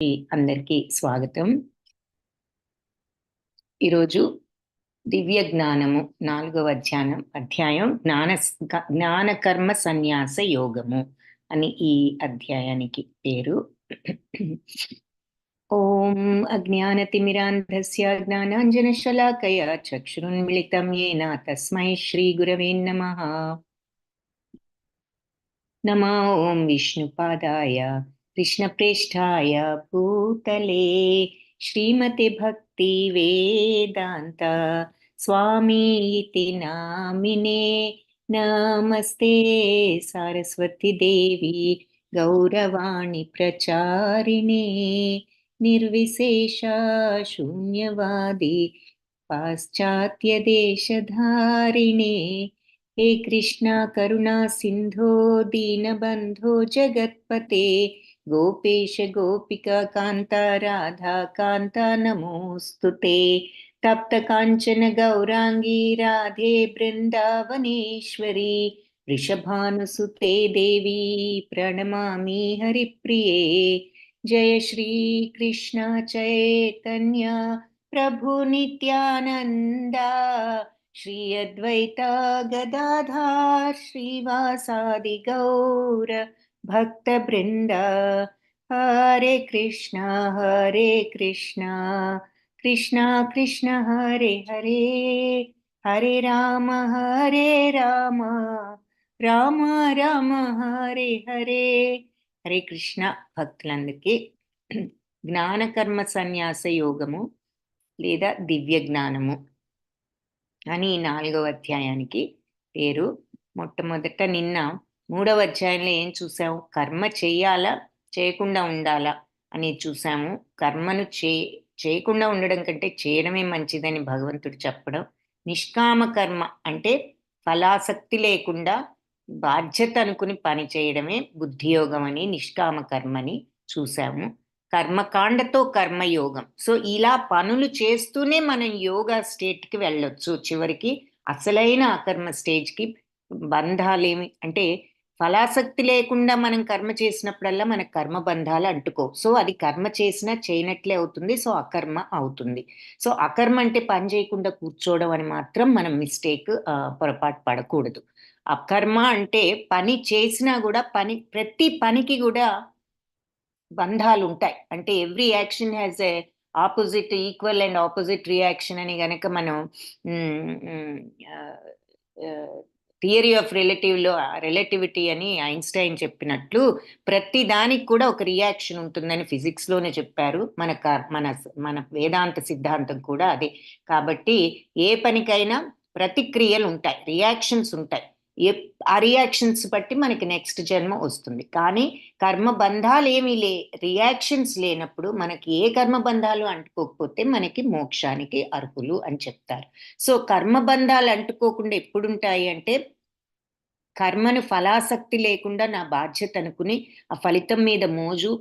అందరికీ స్వాగతం. ఈరోజు దివ్య జ్ఞానము 4వ అధ్యాయం జ్ఞాన కర్మ సన్యాస యోగము అని ఈ అధ్యాయానికి పేరు. ఓం అజ్ఞానతిమిరాంధస్య జ్ఞానాంజనశలాకయ చక్షురున్మిళితం యేన తస్మై శ్రీ గురవే నమః. నమో ఓం విష్ణుపాదాయ కృష్ణప్రేష్ఠాయ భూతలే శ్రీమతి భక్తి వేదాంత స్వామీతి నామినే నమస్తే సరస్వతి దేవి గౌరవాణి ప్రచారిణే నిర్విశేష శూన్యవాది పాశ్చాత్య దేశధారిణే. हे कृष्णा करुणा सिंधो दीनबंधो जगत्पते गोपेश गोपिका कांता राधा कांता नमोस्तुते. तप्त कांचन गौरांगी राधे वृंदावनेश्वरी वृषभानुसुते देवी प्रणमामि हरिप्रिये. जय श्री कृष्ण चैतन्य प्रभु नित्यानंदा श्री अद्वैता गदाधार श्रीवासादि गौर भक्त वृंदा. हरे कृष्णा कृष्णा कृष्णा हरे हरे हरे राम राम राम हरे हरे. హరే కృష్ణ. భక్తులందరికీ జ్ఞాన కర్మ సన్యాస యోగము లేదా దివ్య జ్ఞానము అని 4వ అధ్యాయానికి పేరు. మొట్టమొదట నిన్న 3వ అధ్యాయంలో ఏం చూసాము? కర్మ చేయాలా చేయకుండా ఉండాలా అని చూసాము. కర్మను చేయకుండా ఉండడం కంటే చేయడమే మంచిదని భగవంతుడు చెప్పడం. నిష్కామ కర్మ అంటే ఫలాసక్తి లేకుండా బాధ్యత అనుకుని పని చేయడమే బుద్ధియోగం అని నిష్కామ కర్మని చూసాము. కర్మకాండతో కర్మయోగం. సో ఇలా పనులు చేస్తూనే మనం యోగా స్టేట్కి వెళ్ళొచ్చు. చివరికి అసలైన అకర్మ స్టేజ్కి బంధాలేమి అంటే ఫలాసక్తి లేకుండా మనం కర్మ చేసినప్పుడల్లా మనకు కర్మ బంధాలు అంటుకో. సో అది కర్మ చేసినా చేయనట్లే అవుతుంది. సో అకర్మ అవుతుంది. సో అకర్మ అంటే పని చేయకుండా కూర్చోవడం అని మాత్రం మనం మిస్టేక్ పొరపాటు పడకూడదు. అకర్మ అంటే పని చేసినా కూడా ప్రతి పనికి కూడా బంధాలు ఉంటాయి. అంటే every action has a opposite equal and opposite reaction అని గనక మనం థియరీ ఆఫ్ రిలేటివిటీ అని ఐన్స్టైన్ చెప్పినట్లు ప్రతి దానికి కూడా ఒక రియాక్షన్ ఉంటుందని ఫిజిక్స్లోనే చెప్పారు. మన వేదాంత సిద్ధాంతం కూడా అదే. కాబట్టి ఏ పనికైనా ప్రతిక్రియలు ఉంటాయి, రియాక్షన్స్ ఉంటాయి. ఆ రియాక్షన్స్ బట్టి మనకి నెక్స్ట్ జన్మ వస్తుంది. కానీ కర్మబంధాలు ఏమీ రియాక్షన్స్ లేనప్పుడు మనకి ఏ కర్మబంధాలు అంటుకోకపోతే మనకి మోక్షానికి అర్హులు అని చెప్తారు. సో కర్మబంధాలు అంటుకోకుండా ఎప్పుడుంటాయి అంటే కర్మను ఫలాసక్తి లేకుండా నా బాధ్యత అనుకుని ఆ ఫలితం మీద మోజు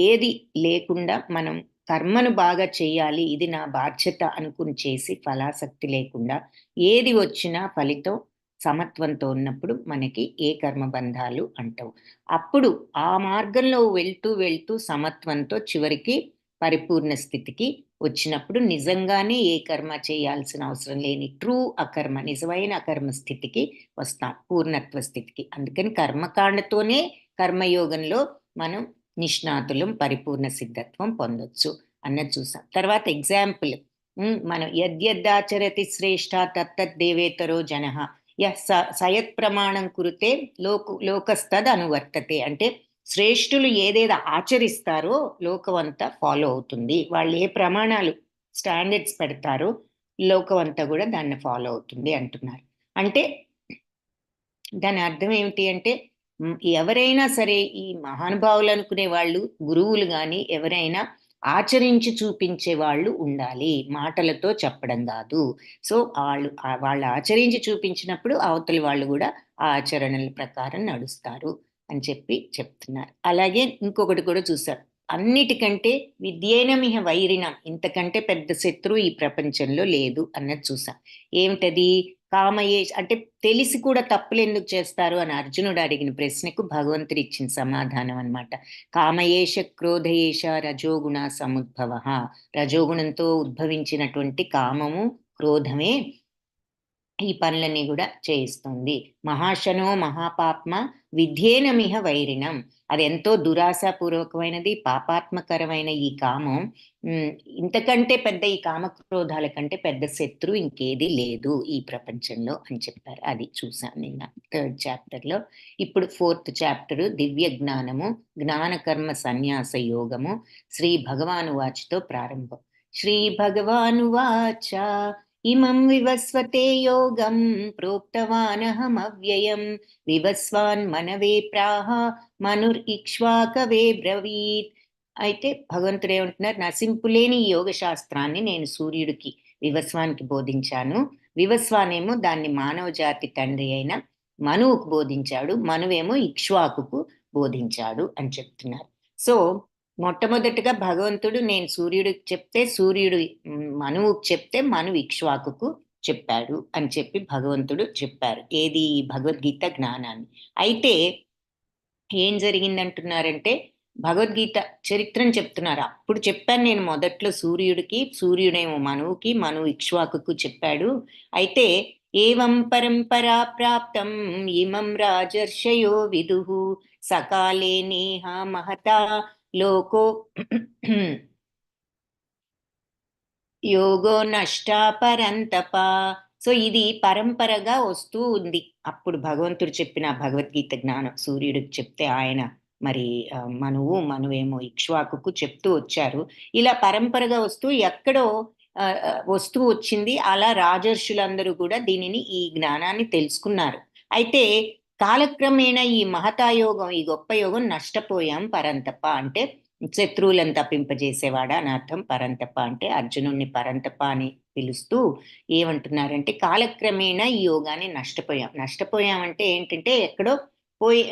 ఏది లేకుండా మనం కర్మను బాగా చేయాలి, ఇది నా బాధ్యత అనుకుని చేసి ఫలాసక్తి లేకుండా ఏది వచ్చినా ఫలితం సమత్వంతో ఉన్నప్పుడు మనకి ఏ కర్మబంధాలు అంటవు. అప్పుడు ఆ మార్గంలో వెళ్తూ సమత్వంతో చివరికి పరిపూర్ణ స్థితికి వచ్చినప్పుడు నిజంగానే ఏ కర్మ చేయాల్సిన అవసరం లేని ట్రూ అకర్మ, నిజమైన అకర్మ స్థితికి వస్తాం, పూర్ణత్వ స్థితికి. అందుకని కర్మకాండతోనే కర్మయోగంలో మనం నిష్ణాతులం, పరిపూర్ణ సిద్ధత్వం పొందొచ్చు అన్నది చూసాం. తర్వాత ఎగ్జాంపుల్, మనం యద్యదాచరతి శ్రేష్ఠ తత్తత్ దేవేతరో జనః సయత్ ప్రమాణం కురితే లోకస్తద్ అనువర్తతే. అంటే శ్రేష్ఠులు ఏదేదో ఆచరిస్తారో లోకమంతా ఫాలో అవుతుంది. వాళ్ళు ఏ ప్రమాణాలు స్టాండర్డ్స్ పెడతారో లోకమంతా కూడా దాన్ని ఫాలో అవుతుంది అంటున్నారు. అంటే దాని అర్థం ఏమిటి అంటే ఎవరైనా సరే ఈ మహానుభావులు అనుకునే వాళ్ళు, గురువులు కానీ ఎవరైనా ఆచరించి చూపించే వాళ్ళు ఉండాలి, మాటలతో చెప్పడం కాదు. సో వాళ్ళు ఆచరించి చూపించినప్పుడు అవతలి వాళ్ళు కూడా ఆ ఆచరణల ప్రకారం నడుస్తారు అని చెప్తున్నారు. అలాగే ఇంకొకటి కూడా చూసారు, అన్నిటికంటే విద్యేనమిహ వైరిణం, ఇంతకంటే పెద్ద శత్రువు ఈ ప్రపంచంలో లేదు అన్నది చూసాం. ఏమిటది? కామయేష్ అంటే తెలిసి కూడా తప్పులు ఎందుకు చేస్తారు అని అర్జునుడు అడిగిన ప్రశ్నకు భగవంతుడు ఇచ్చిన సమాధానం అన్నమాట. కామయేష క్రోధయేష రజోగుణ సముద్భవ. రజోగుణంతో ఉద్భవించినటువంటి కామము క్రోధమే ఈ పనులన్నీ కూడా చేయిస్తుంది. మహాశనో మహాపాప్మ విధ్యేనమిహ వైరిణం. అది ఎంతో దురాశాపూర్వకమైనది, పాపాత్మకరమైన ఈ కామం. ఇంతకంటే పెద్ద ఈ కామక్రోధాల కంటే పెద్ద శత్రు ఇంకేది లేదు ఈ ప్రపంచంలో అని చెప్పారు. అది చూసాను నిన్న 3rd చాప్టర్లో. ఇప్పుడు 4th చాప్టరు దివ్య జ్ఞానము, జ్ఞానకర్మ సన్యాస యోగము, శ్రీ భగవానువాచతో ప్రారంభం. శ్రీ భగవానువాచ ఇమం వివస్వతే యోగం ప్రోక్తవానహమవ్యయం వివస్వాన్ మనవే ప్రాహ మనుర్ఇక్ష్వాకవే బ్రవీత్. అయితే భగవంతుడు ఏమంటున్నారు, నశింపులేని ఈ యోగ శాస్త్రాన్ని నేను సూర్యుడికి వివస్వానికి బోధించాను. వివస్వానేమో దాన్ని మానవ జాతి తండ్రి అయిన మనువుకు బోధించాడు, మనువేమో ఇక్ష్వాకుకు బోధించాడు అని చెప్తున్నారు. సో మొట్టమొదటిగా భగవంతుడు నేను సూర్యుడికి చెప్తే సూర్యుడు మనువుకు చెప్తే మనువు ఇక్ష్వాకుకు చెప్పాడు అని చెప్పి భగవంతుడు చెప్పారు. ఏది భగవద్గీత జ్ఞానాన్ని. అయితే ఏం జరిగిందంటున్నారంటే భగవద్గీత చరిత్రను చెప్తున్నారు. అప్పుడు చెప్పాను నేను మొదట్లో సూర్యుడికి, సూర్యుడేమో మనువుకి, మనువు ఇక్ష్వాకుకు చెప్పాడు. అయితే ఏవం పరంపరా ప్రాప్తం ఇమం రాజర్షయో విదుః సకాలే నేహ మహతా లోకో యోగో నష్టా పరంతప. సో ఇది పరంపరగా వస్తూ ఉంది. అప్పుడు భగవంతుడు చెప్పిన భగవద్గీత జ్ఞానం సూర్యుడికి చెప్తే ఆయన మరి మనువేమో ఇక్ష్వాకుకు చెప్తూ వచ్చారు. ఇలా పరంపరగా వస్తూ ఎక్కడో వస్తూ వచ్చింది. అలా రాజర్షులందరూ కూడా దీనిని ఈ జ్ఞానాన్ని తెలుసుకున్నారు. అయితే కాలక్రమేణా ఈ మహతాయోగం, ఈ గొప్ప యోగం నష్టపోయాం. పరంతప అంటే శత్రువులను తప్పింపజేసేవాడా అని అర్థం. పరంతప అంటే అర్జునుడిని పరంతప అని పిలుస్తూ ఏమంటున్నారంటే కాలక్రమేణా ఈ యోగాన్ని నష్టపోయామంటే ఏంటంటే ఎక్కడో పోయి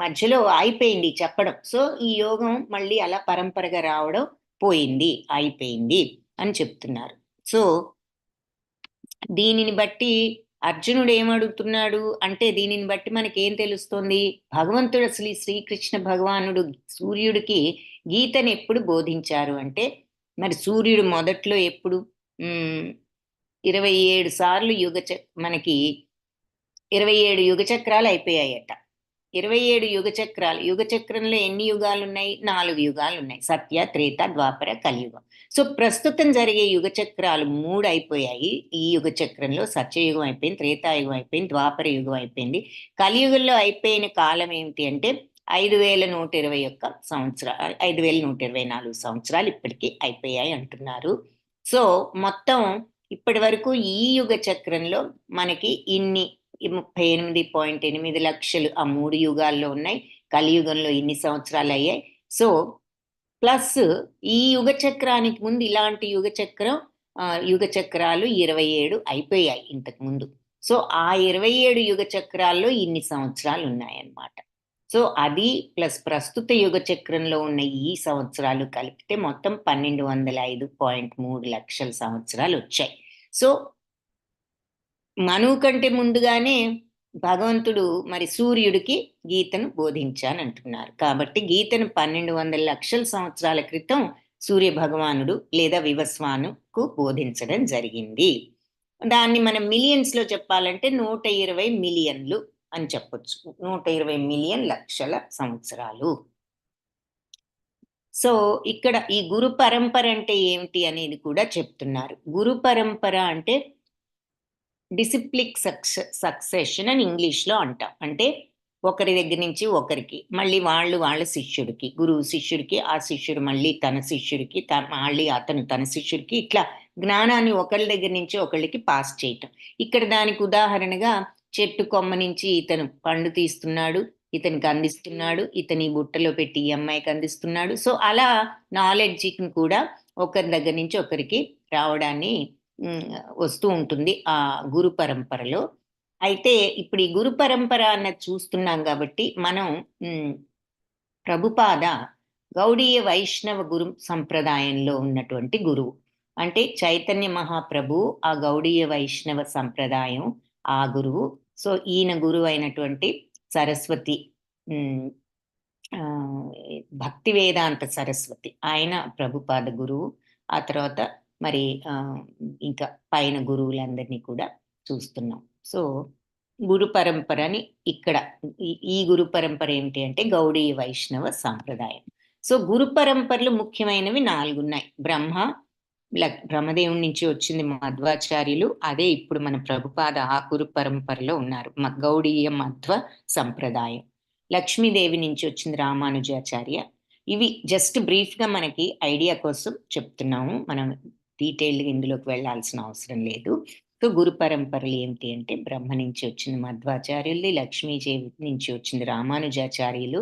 మధ్యలో అయిపోయింది చెప్పడం. సో ఈ యోగం మళ్ళీ అలా పరంపరగా రావడం పోయింది, అయిపోయింది అని చెప్తున్నారు. సో దీనిని బట్టి అర్జునుడు ఏమడుగుతున్నాడు అంటే దీనిని బట్టి మనకేం తెలుస్తుంది, భగవంతుడు అసలు శ్రీకృష్ణ భగవానుడు సూర్యుడికి గీతను ఎప్పుడు బోధించారు అంటే మరి సూర్యుడు మొదట్లో ఎప్పుడు 27 సార్లు మనకి 27 యుగ చక్రాలు అయిపోయాయట. 27 యుగ చక్రాలు, యుగ చక్రంలో ఎన్ని యుగాలు ఉన్నాయి? 4 యుగాలు ఉన్నాయి. సత్య, త్రేత, ద్వాపర, కలియుగం. సో ప్రస్తుతం జరిగే యుగ చక్రాలు 3 అయిపోయాయి. ఈ యుగ చక్రంలో సత్యయుగం అయిపోయింది, త్రేతాయుగం అయిపోయింది, ద్వాపర యుగం అయిపోయింది. కలియుగంలో అయిపోయిన కాలం ఏమిటి అంటే 5121 సంవత్సరాలు, 5124 సంవత్సరాలు ఇప్పటికీ అయిపోయాయి అంటున్నారు. సో మొత్తం ఇప్పటి వరకు ఈ యుగ చక్రంలో మనకి ఇన్ని 38.8 లక్షలు ఆ 3 యుగాల్లో ఉన్నాయి. కలియుగంలో ఇన్ని సంవత్సరాలు అయ్యాయి. సో ప్లస్ ఈ యుగ చక్రానికి ముందు ఇలాంటి యుగ చక్రాలు 27 అయిపోయాయి ఇంతకు ముందు. సో ఆ 27 యుగ చక్రాల్లో ఇన్ని సంవత్సరాలు ఉన్నాయన్నమాట. సో అది ప్లస్ ప్రస్తుత యుగ చక్రంలో ఉన్న ఈ సంవత్సరాలు కలిపితే మొత్తం 1205.3 లక్షల సంవత్సరాలు వచ్చాయి. సో మనువు కంటే ముందుగానే భగవంతుడు మరి సూర్యుడికి గీతను బోధించానంటున్నారు. కాబట్టి గీతను 1200 లక్షల సంవత్సరాల క్రితం సూర్య భగవానుడు లేదా వివస్వానుకు బోధించడం జరిగింది. దాన్ని మనం మిలియన్స్ లో చెప్పాలంటే 120 మిలియన్లు అని చెప్పొచ్చు. 120 మిలియన్ లక్షల సంవత్సరాలు. సో ఇక్కడ ఈ గురు పరంపర అంటే ఏమిటి అనేది కూడా చెప్తున్నారు. గురు పరంపర అంటే డిసిప్లిక్ సక్సెషన్ అని ఇంగ్లీష్లో అంటాం. అంటే ఒకరి దగ్గర నుంచి ఒకరికి, మళ్ళీ వాళ్ళ శిష్యుడికి, గురువు శిష్యుడికి, ఆ శిష్యుడు మళ్ళీ తన శిష్యుడికి, మళ్ళీ అతను తన శిష్యుడికి, ఇట్లా జ్ఞానాన్ని ఒకళ్ళ దగ్గర నుంచి ఒకళ్ళకి పాస్ చేయటం. ఇక్కడ దానికి ఉదాహరణగా చెట్టు కొమ్మ నుంచి ఇతను పండు తీస్తున్నాడు, ఇతనికి అందిస్తున్నాడు, ఇతని బుట్టలో పెట్టి ఈ అమ్మాయికి అందిస్తున్నాడు. సో అలా నాలెడ్జిని కూడా ఒకరి దగ్గర నుంచి ఒకరికి రావడాన్ని వస్తూ ఉంటుంది ఆ గురు పరంపరలో. అయితే ఇప్పుడు ఈ గురు పరంపర అన్నది చూస్తున్నాం కాబట్టి మనం ప్రభుపాద గౌడీయ వైష్ణవ గురు సంప్రదాయంలో ఉన్నటువంటి గురువు. అంటే చైతన్య మహాప్రభు ఆ గౌడీయ వైష్ణవ సంప్రదాయం ఆ గురువు. సో ఈయన గురువు అయినటువంటి సరస్వతి, భక్తి వేదాంత సరస్వతి ఆయన ప్రభుపాద గురువు. ఆ తర్వాత మరి ఇంకా పైన గురువులందరినీ కూడా చూస్తున్నాం. సో గురు పరంపరని ఇక్కడ ఈ గురు పరంపర ఏమిటి అంటే గౌడీయ వైష్ణవ సాంప్రదాయం. సో గురు పరంపరలు ముఖ్యమైనవి 4 ఉన్నాయి. బ్రహ్మదేవుడి నుంచి వచ్చింది మధ్వాచార్యులు. అదే ఇప్పుడు మన ప్రభుపాద ఆ గురు పరంపరలో ఉన్నారు. గౌడీయ మధ్వ సంప్రదాయం. లక్ష్మీదేవి నుంచి వచ్చింది రామానుజాచార్య. ఇవి జస్ట్ బ్రీఫ్గా మనకి ఐడియా కోసం చెప్తున్నాము. మనం డీటెయిల్డ్గా ఇందులోకి వెళ్ళాల్సిన అవసరం లేదు. సో గురు పరంపరలు ఏమిటి అంటే బ్రహ్మ నుంచి వచ్చింది మధ్వాచార్యులు, లక్ష్మీదేవి నుంచి వచ్చింది రామానుజాచార్యులు,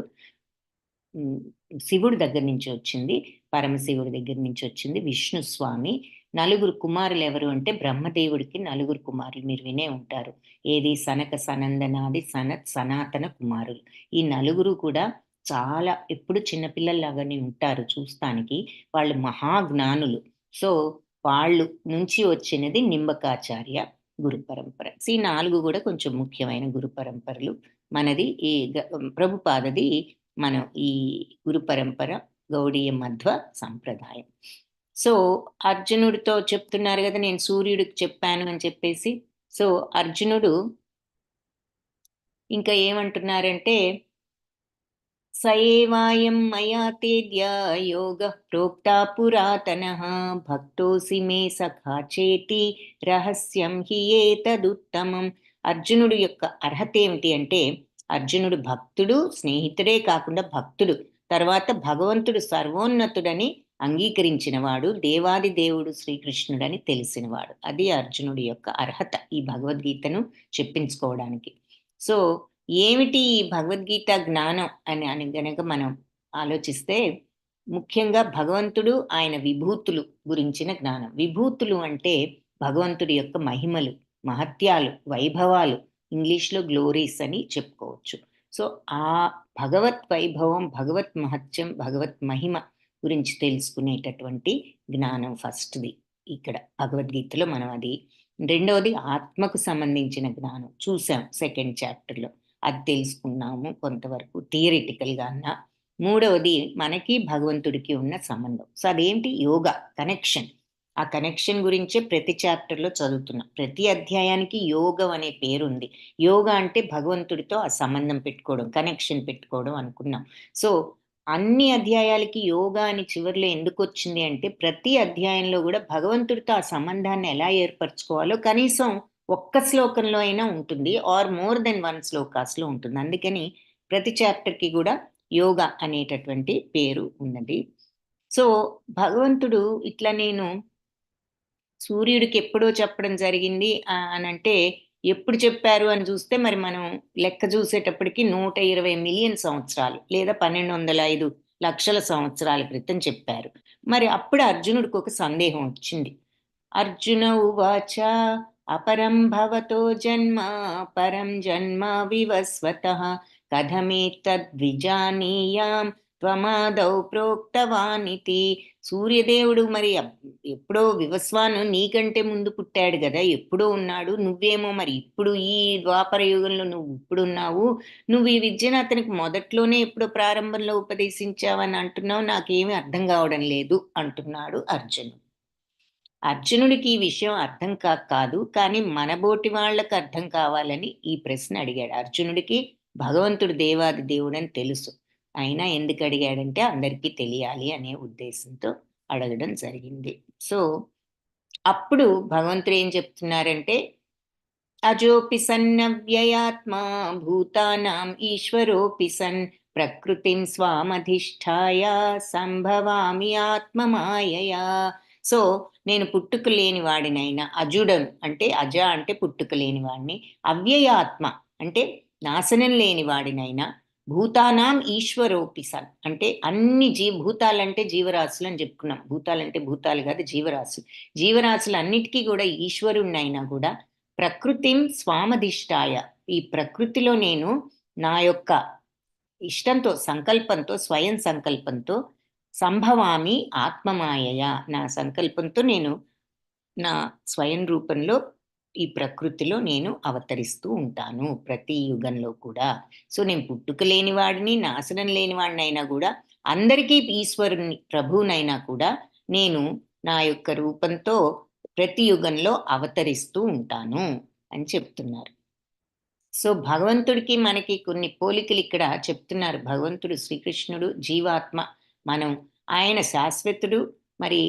శివుడి దగ్గర నుంచి వచ్చింది పరమశివుడి దగ్గర నుంచి వచ్చింది విష్ణు స్వామి. 4 కుమారులు ఎవరు అంటే బ్రహ్మదేవుడికి 4 కుమారులు మీరు వినే ఉంటారు. ఏది సనక సనందనాది సనత్ సనాతన కుమారులు. ఈ 4 కూడా చాలా ఎప్పుడు చిన్నపిల్లల్లాగానే ఉంటారు చూస్తానికి. వాళ్ళు మహాజ్ఞానులు. సో వాళ్ళు నుంచి వచ్చినది నింబకాచార్య గురు పరంపర. ఈ 4 కూడా కొంచెం ముఖ్యమైన గురు పరంపరలు. మనది ఈ ప్రభుపాదది మనం ఈ గురు పరంపర గౌడీయ మధ్వ సంప్రదాయం. సో అర్జునుడితో చెప్తున్నారు కదా, నేను సూర్యుడికి చెప్పాను అని చెప్పేసి. సో అర్జునుడు ఇంకా ఏమంటున్నారంటే సయేవాయం మయా తేద్య యోగ ప్రోక్తా పురాతనః భక్తోసి మే సఖా చేతి రహస్యం హి ఏతదుత్తమం. అర్జునుడు యొక్క అర్హత ఏమిటి అంటే అర్జునుడు భక్తుడు, స్నేహితుడే కాకుండా భక్తుడు, తర్వాత భగవంతుడు సర్వోన్నతుడని అంగీకరించినవాడు, దేవాది దేవుడు శ్రీకృష్ణుడని తెలిసినవాడు. అది అర్జునుడి యొక్క అర్హత ఈ భగవద్గీతను చెప్పించుకోవడానికి. సో ఏమిటి ఈ భగవద్గీత జ్ఞానం అని గనక మనం ఆలోచిస్తే ముఖ్యంగా భగవంతుడు ఆయన విభూతులు గురించిన జ్ఞానం. విభూతులు అంటే భగవంతుడి యొక్క మహిమలు, మహత్యాలు, వైభవాలు, ఇంగ్లీష్లో గ్లోరీస్ అని చెప్పుకోవచ్చు. సో ఆ భగవత్ వైభవం, భగవత్ మహత్యం, భగవత్ మహిమ గురించి తెలుసుకునేటటువంటి జ్ఞానం ఫస్ట్ది ఇక్కడ భగవద్గీతలో మనం అది. రెండవది ఆత్మకు సంబంధించిన జ్ఞానం చూసాం సెకండ్ చాప్టర్లో, అది తెలుసుకున్నాము కొంతవరకు థియరిటికల్గా అన్నా. మూడవది మనకి భగవంతుడికి ఉన్న సంబంధం. సో అదేంటి యోగా కనెక్షన్. ఆ కనెక్షన్ గురించే ప్రతి చాప్టర్లో చదువుతున్నాం. ప్రతి అధ్యాయానికి యోగం అనే పేరు ఉంది. యోగా అంటే భగవంతుడితో ఆ సంబంధం పెట్టుకోవడం, కనెక్షన్ పెట్టుకోవడం అనుకున్నాం. సో అన్ని అధ్యాయాలకి యోగా అని చివరిలో ఎందుకు వచ్చింది అంటే ప్రతి అధ్యాయంలో కూడా భగవంతుడితో ఆ సంబంధాన్ని ఎలా ఏర్పరచుకోవాలో కనీసం ఒక్క శ్లోకంలో అయినా ఉంటుంది, ఆర్ మోర్ దెన్ 1 శ్లోకాస్లో ఉంటుంది. అందుకని ప్రతి చాప్టర్కి కూడా యోగా అనేటటువంటి పేరు ఉన్నది. సో భగవంతుడు ఇట్లా నేను సూర్యుడికి ఎప్పుడో చెప్పడం జరిగింది అని అంటే ఎప్పుడు చెప్పారు అని చూస్తే మరి మనం లెక్క చూసేటప్పటికి 120 మిలియన్ సంవత్సరాలు లేదా 1205 లక్షల సంవత్సరాల క్రితం చెప్పారు. మరి అప్పుడు అర్జునుడికి ఒక సందేహం వచ్చింది. అర్జున ఉవాచ అపరం భవతో జన్మ పరం జన్మ వివస్వతః కథమేతద్విజానీయాం త్వమాదౌ ప్రోక్తవానితి. సూర్యదేవుడు మరి ఎప్పుడో వివస్వాను నీకంటే ముందు పుట్టాడు కదా, ఎప్పుడో ఉన్నాడు, నువ్వేమో మరి ఇప్పుడు ఈ ద్వాపర యుగంలో నువ్వు ఇప్పుడున్నావు, నువ్వు ఈ విద్యను అతనికి మొదట్లోనే ఎప్పుడో ప్రారంభంలో ఉపదేశించావని అంటున్నావు, నాకేమీ అర్థం కావడం లేదు అంటున్నాడు అర్జునుడు. అర్జునుడికి ఈ విషయం అర్థం కాదు, కానీ మనబోటి వాళ్ళకి అర్థం కావాలని ఈ ప్రశ్న అడిగాడు. అర్జునుడికి భగవంతుడు దేవాది దేవుడని తెలుసు, అయినా ఎందుకు అడిగాడంటే అందరికీ తెలియాలి అనే ఉద్దేశంతో అడగడం జరిగింది. సో అప్పుడు భగవంతుడు ఏం చెప్తున్నారంటే అజోపి సన్నవ్యయాత్మా భూతానాం ఈశ్వరోపి సన్ ప్రకృతిం స్వామధిష్ఠాయ సంభవామి ఆత్మమాయయా. సో నేను పుట్టుక లేని వాడినైనా, అజుడను అంటే అజ అంటే పుట్టుక లేని వాడిని, అవ్యయాత్మ అంటే నాశనం లేని వాడినైనా, భూతానాం ఈశ్వరోపి సన్ అంటే అన్ని భూతాలంటే జీవరాశులు అని చెప్పుకున్నాం. భూతాలంటే భూతాలు కాదు, జీవరాశులు. జీవరాశులు అన్నిటికీ కూడా ఈశ్వరుణ్ణైనా కూడా ప్రకృతిం స్వామధిష్టాయ ఈ ప్రకృతిలో నేను నా యొక్క ఇష్టంతో, సంకల్పంతో, స్వయం సంకల్పంతో సంభవామి ఆత్మమాయయ నా సంకల్పంతో నేను నా స్వయం రూపంలో ఈ ప్రకృతిలో నేను అవతరిస్తూ ఉంటాను ప్రతి యుగంలో కూడా. సో నేను పుట్టుక లేనివాడిని, నాశనం లేనివాడినైనా కూడా, అందరికీ ఈశ్వరుని ప్రభువునైనా కూడా నేను నా యొక్క రూపంతో ప్రతి యుగంలో అవతరిస్తూ ఉంటాను అని చెప్తున్నారు. సో భగవంతుడికి మనకి కొన్ని పోలికలు ఇక్కడ చెప్తున్నారు. భగవంతుడు శ్రీకృష్ణుడు జీవాత్మ, మనం ఆయన శాశ్వతుడు. మరి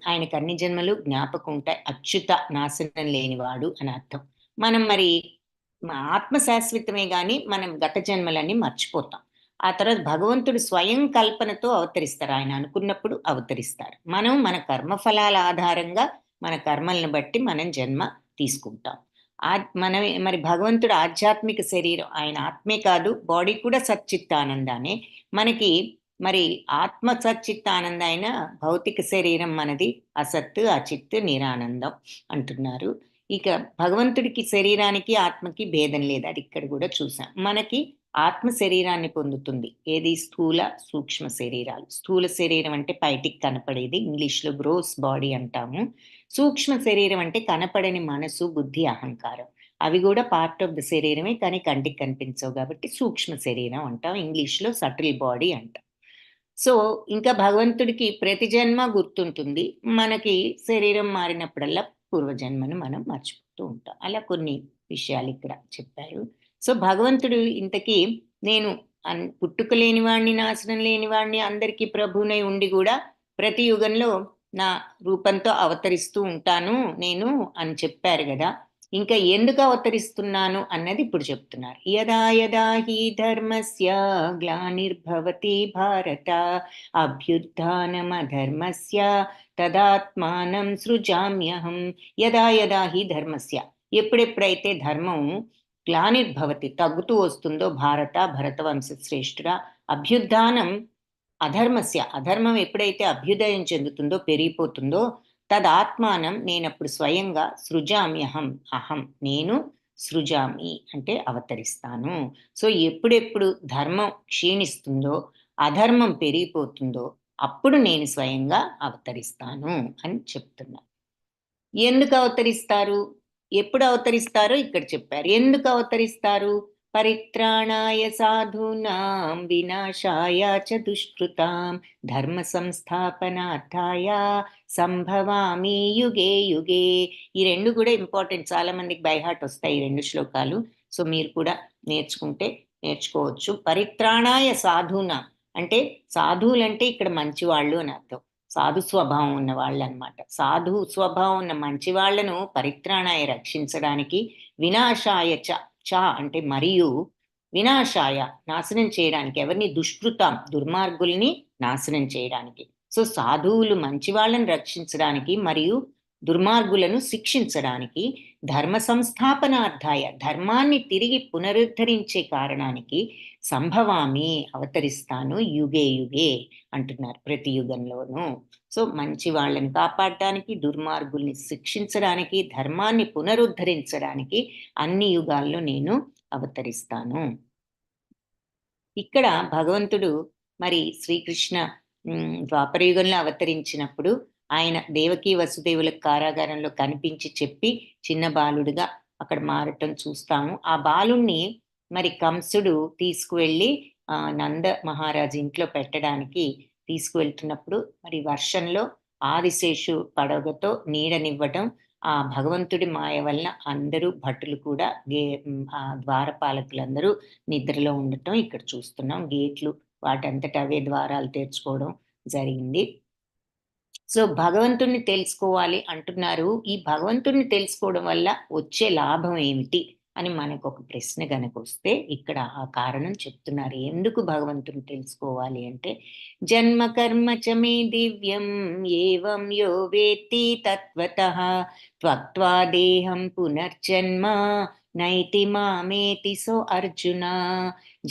ఆయనకు అన్ని జన్మలు జ్ఞాపకం ఉంటాయి. అచ్యుత, నాశనం లేనివాడు అని అర్థం. మనం మరి ఆత్మ శాశ్వతమే గాని మనం గత జన్మలన్నీ మర్చిపోతాం. ఆ తర్వాత భగవంతుడు స్వయం కల్పనతో అవతరిస్తారు. ఆయన అనుకున్నప్పుడు అవతరిస్తారు. మనం మన కర్మఫలాల ఆధారంగా మన కర్మలను బట్టి మనం జన్మ తీసుకుంటాం. మనమే మరి భగవంతుడు ఆధ్యాత్మిక శరీరం, ఆయన ఆత్మే కాదు, బాడీ కూడా సచ్చిత్తానందానే. మనకి మరి ఆత్మ సచ్చిత్తానంద అయిన భౌతిక శరీరం మనది అసత్, అచిత్, నిరానందం అంటున్నారు. ఇక భగవంతుడికి శరీరానికి ఆత్మకి భేదం లేదు. అది ఇక్కడ కూడా చూసాం. మనకి ఆత్మ శరీరాన్ని పొందుతుంది. ఏది? స్థూల సూక్ష్మ శరీరాలు. స్థూల శరీరం అంటే బయటికి కనపడేది, ఇంగ్లీష్లో గ్రోస్ బాడీ అంటాము. సూక్ష్మ శరీరం అంటే కనపడని మనసు, బుద్ధి, అహంకారం. అవి కూడా పార్ట్ ఆఫ్ ద శరీరమే, కానీ కంటికి కనిపించవు కాబట్టి సూక్ష్మ శరీరం అంటాం. ఇంగ్లీష్లో సటిల్ బాడీ అంటాం. సో ఇంకా భగవంతుడికి ప్రతి జన్మ గుర్తుంటుంది. మనకి శరీరం మారినప్పుడల్లా పూర్వజన్మను మనం మర్చిపోతూ ఉంటాం. అలా కొన్ని విషయాలు ఇక్కడ చెప్పారు. సో భగవంతుడు ఇంతకీ నేను పుట్టుక లేనివాడిని, నాశనం లేనివాడిని, అందరికీ ప్రభువునై ఉండి కూడా ప్రతి యుగంలో నా రూపంతో అవతరిస్తూ ఉంటాను నేను అని చెప్పారు కదా. ఇంకా ఎందుకు అవతరిస్తున్నాను అన్నది ఇప్పుడు చెప్తున్నారు. యదా యదా హి ధర్మస్య గ్లానిర్భవతి భారత అభ్యుత్థానమధర్మస్య తదాత్మానం సృజామ్యహం. యదా యదా హి ధర్మస్య, ఎప్పుడెప్పుడైతే ధర్మం గ్లానిర్భవతి తగ్గుతూ వస్తుందో, భారత భరతవంశ శ్రేష్ఠుడా, అభ్యుత్థానం అధర్మస్య, అధర్మం ఎప్పుడైతే అభ్యుదయం చెందుతుందో, పెరిగిపోతుందో, తదాత్మానం నేనప్పుడు స్వయంగా సృజామ్యహం, అహం నేను సృజామి అంటే అవతరిస్తాను. సో ఎప్పుడెప్పుడు ధర్మం క్షీణిస్తుందో, అధర్మం పెరిగిపోతుందో, అప్పుడు నేను స్వయంగా అవతరిస్తాను అని చెప్తున్నా. ఎందుకు అవతరిస్తారు? ఎప్పుడు అవతరిస్తారో ఇక్కడ చెప్పారు. ఎందుకు అవతరిస్తారు? పరిత్రాణాయ సాధూనాం వినాశాయ చ దుష్కృతాం ధర్మ సంస్థాపనార్థాయ సంభవామి యుగే యుగే. ఈ రెండు కూడా ఇంపార్టెంట్. చాలా మందికి బై హార్ట్ వస్తాయి ఈ రెండు శ్లోకాలు. సో మీరు కూడా నేర్చుకోవచ్చు. పరిత్రాణాయ సాధూనాం అంటే, సాధువులంటే ఇక్కడ మంచివాళ్ళు అని అర్థం. సాధు స్వభావం ఉన్న వాళ్ళు అనమాట. సాధు స్వభావం ఉన్న మంచి వాళ్లను పరిత్రాణాయ రక్షించడానికి, వినాశాయ చ, చ అంటే మరియు, వినాశాయ నాశనం చేయడానికి, ఎవరిని? దుష్కృతం దుర్మార్గుల్ని నాశనం చేయడానికి. సో సాధువులు మంచి వాళ్ళని రక్షించడానికి మరియు దుర్మార్గులను శిక్షించడానికి, ధర్మ సంస్థాపనార్థాయ ధర్మాన్ని తిరిగి పునరుద్ధరించే కారణానికి, సంభవామి అవతరిస్తాను యుగే యుగే అంటున్నారు, ప్రతి యుగంలోనూ. సో మంచి వాళ్ళని కాపాడటానికి, దుర్మార్గుల్ని శిక్షించడానికి, ధర్మాన్ని పునరుద్ధరించడానికి అన్ని యుగాల్లో నేను అవతరిస్తాను. ఇక్కడ భగవంతుడు మరి శ్రీకృష్ణ ద్వాపర యుగంలో అవతరించినప్పుడు ఆయన దేవకీ వసుదేవుల కారాగారంలో కనిపించి చెప్పి చిన్న బాలుడిగా అక్కడ మారటం చూస్తాము. ఆ బాలుణ్ణి మరి కంసుడు తీసుకువెళ్ళి నంద మహారాజు ఇంట్లో పెట్టడానికి తీసుకువెళ్తున్నప్పుడు మరి వర్షంలో ఆదిశేషు పడవతో నీడనివ్వటం, ఆ భగవంతుడి మాయ వలన అందరూ భటులు కూడా ఆ ద్వారపాలకులందరూ నిద్రలో ఉండటం ఇక్కడ చూస్తున్నాం. గేట్లు వాటంతట అవే ద్వారాలు తెరుచుకోవడం జరిగింది. సో భగవంతుణ్ణి తెలుసుకోవాలి అంటున్నారు. ఈ భగవంతుణ్ణి తెలుసుకోవడం వల్ల వచ్చే లాభం ఏమిటి అని మనకు ఒక ప్రశ్న గనక వస్తే ఇక్కడ ఆ కారణం చెప్తున్నారు. ఎందుకు భగవంతుని తెలుసుకోవాలి అంటే, జన్మ కర్మ చ మే దివ్యం ఏవం యో వేత్తి తత్వతః త్వక్త్వా దేహం పునర్జన్మ నైతి మామేతి సో అర్జున.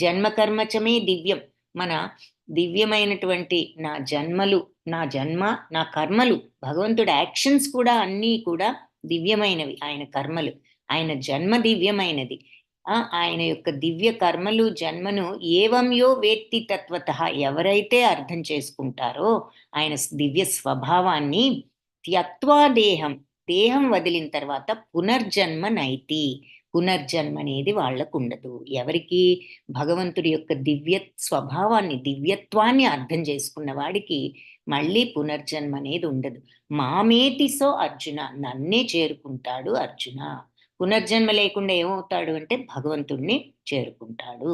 జన్మ కర్మ చ మే దివ్యం, మన దివ్యమైనటువంటి నా జన్మలు, నా జన్మ, నా కర్మలు, భగవంతుడి యాక్షన్స్ కూడా అన్నీ కూడా దివ్యమైనవి. ఆయన కర్మలు, ఆయన జన్మ దివ్యమైనది. ఆయన యొక్క దివ్య కర్మలు, జన్మను ఏవంయో వేత్తి తత్వతః ఎవరైతే అర్థం చేసుకుంటారో ఆయన దివ్య స్వభావాన్ని, త్యక్త్వా దేహం దేహం వదిలిన తర్వాత పునర్జన్మ నైతి. పునర్జన్మ అనేది వాళ్ళకు ఉండదు. ఎవరికి భగవంతుడి యొక్క దివ్య స్వభావాన్ని, దివ్యత్వాన్ని అర్థం చేసుకున్న వాడికి మళ్ళీ పునర్జన్మ అనేది ఉండదు. మామేతి సో అర్జున, నన్నే చేరుకుంటాడు అర్జున. పునర్జన్మ లేకుండా ఏమవుతాడు అంటే భగవంతుణ్ణి చేరుకుంటాడు,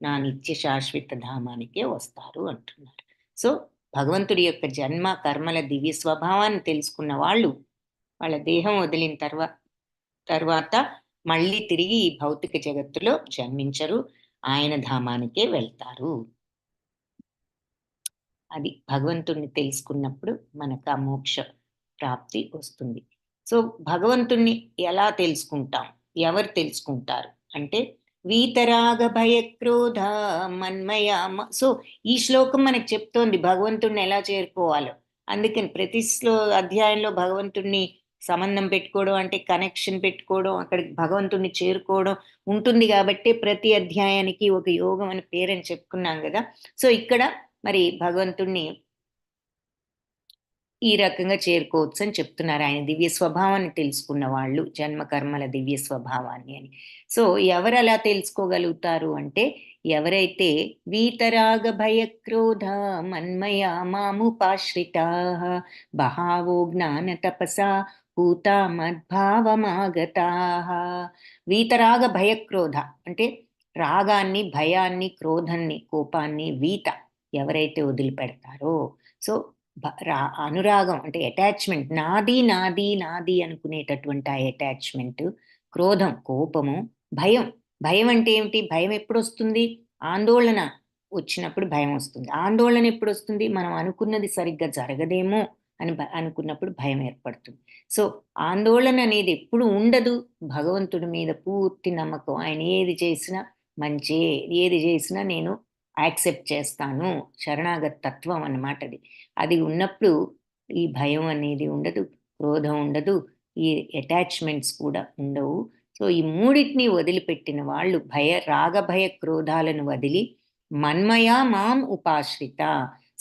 నా నిత్య శాశ్వత ధామానికే వస్తారు అంటున్నారు. సో భగవంతుడి యొక్క జన్మ కర్మల దివ్య స్వభావాన్ని తెలుసుకున్న వాళ్ళు వాళ్ళ దేహం వదిలిన తర్వాత మళ్ళీ తిరిగి ఈ భౌతిక జగత్తులో జన్మించరు, ఆయన ధామానికే వెళ్తారు. అది భగవంతుణ్ణి తెలుసుకున్నప్పుడు మనకు ఆ మోక్ష ప్రాప్తి వస్తుంది. సో భగవంతుణ్ణి ఎలా తెలుసుకుంటాం, ఎవరు తెలుసుకుంటారు అంటే వీతరాగ భయక్రోధ మన్మయామ. సో ఈ శ్లోకం మనకు చెప్తోంది భగవంతుణ్ణి ఎలా చేరుకోవాలో. అందుకని ప్రతి అధ్యాయంలో భగవంతుణ్ణి సంబంధం పెట్టుకోవడం అంటే కనెక్షన్ పెట్టుకోవడం, అక్కడికి భగవంతుణ్ణి చేరుకోవడం ఉంటుంది. కాబట్టి ప్రతి అధ్యాయానికి ఒక యోగం అని పేరని చెప్పుకున్నాం కదా. సో ఇక్కడ మరి భగవంతుణ్ణి ఈ రకంగా చేరుకోవచ్చు అని చెప్తున్నారు. ఆయన దివ్య స్వభావాన్ని తెలుసుకున్న వాళ్ళు, జన్మ కర్మల దివ్య స్వభావాన్ని అని. సో ఎవరు అలా తెలుసుకోగలుగుతారు అంటే ఎవరైతే వీతరాగ భయక్రోధ మన్మయ మాముపాశ్రితా బహావో జ్ఞాన తపసా పూత మద్భావమాగతా. వీతరాగ భయక్రోధ అంటే రాగాన్ని, భయాన్ని, క్రోధాన్ని, కోపాన్ని వీత ఎవరైతే వదిలిపెడతారో, సో అనురాగం అంటే అటాచ్మెంట్, నాది నాది నాది అనుకునేటటువంటి ఆ అటాచ్మెంట్, క్రోధం కోపము, భయం. భయం అంటే ఏమిటి? భయం ఎప్పుడు వస్తుంది? ఆందోళన వచ్చినప్పుడు భయం వస్తుంది. ఆందోళన ఎప్పుడు వస్తుంది? మనం అనుకున్నది సరిగ్గా జరగదేమో అని అనుకున్నప్పుడు భయం ఏర్పడుతుంది. సో ఆందోళన అనేది ఎప్పుడు ఉండదు. భగవంతుడి మీద పూర్తి నమ్మకం, ఆయన ఏది చేసినా మంచే, ఏది చేసినా నేను యాక్సెప్ట్ చేస్తాను, శరణాగత తత్వం అన్నమాట అది. అది ఉన్నప్పుడు ఈ భయం అనేది ఉండదు, క్రోధం ఉండదు, ఈ అటాచ్మెంట్స్ కూడా ఉండవు. సో ఈ మూడింటిని వదిలిపెట్టిన వాళ్ళు రాగభయ క్రోధాలను వదిలి మన్మయ మాం ఉపాశ్రిత.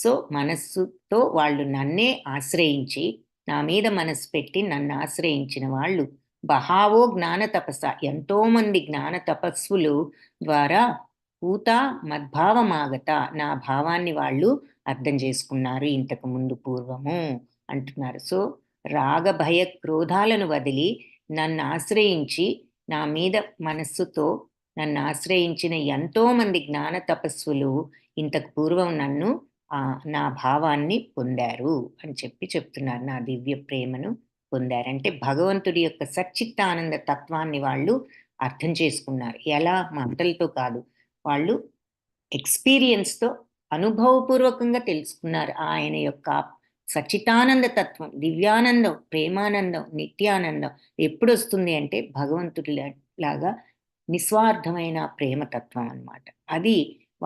సో మనస్సుతో వాళ్ళు నన్నే ఆశ్రయించి, నా మీద మనస్సు పెట్టి నన్ను ఆశ్రయించిన వాళ్ళు బహావో జ్ఞాన తపస్స, ఎంతో మంది జ్ఞాన తపస్సులు ద్వారా పూత మద్భావమాగత, నా భావాన్ని వాళ్ళు అర్థం చేసుకున్నారు ఇంతకు ముందు పూర్వము అంటున్నారు. సో రాగభయ క్రోధాలను వదిలి నన్ను ఆశ్రయించి, నా మీద మనస్సుతో నన్ను ఆశ్రయించిన ఎంతో మంది జ్ఞాన తపస్సులు ఇంతకు పూర్వం నన్ను నా భావాన్ని పొందారు అని చెప్తున్నారు. నా దివ్య ప్రేమను పొందారు అంటే భగవంతుడి యొక్క సచ్చిత్తానంద తత్వాన్ని వాళ్ళు అర్థం చేసుకున్నారు. ఎలా? మాటలతో కాదు, వాళ్ళు ఎక్స్పీరియన్స్తో అనుభవపూర్వకంగా తెలుసుకున్నారు. ఆయన యొక్క సచ్చితానంద తత్వం, దివ్యానందం, ప్రేమానందం, నిత్యానందం ఎప్పుడు వస్తుంది అంటే భగవంతుడి లాగా నిస్వార్థమైన ప్రేమతత్వం అన్నమాట. అది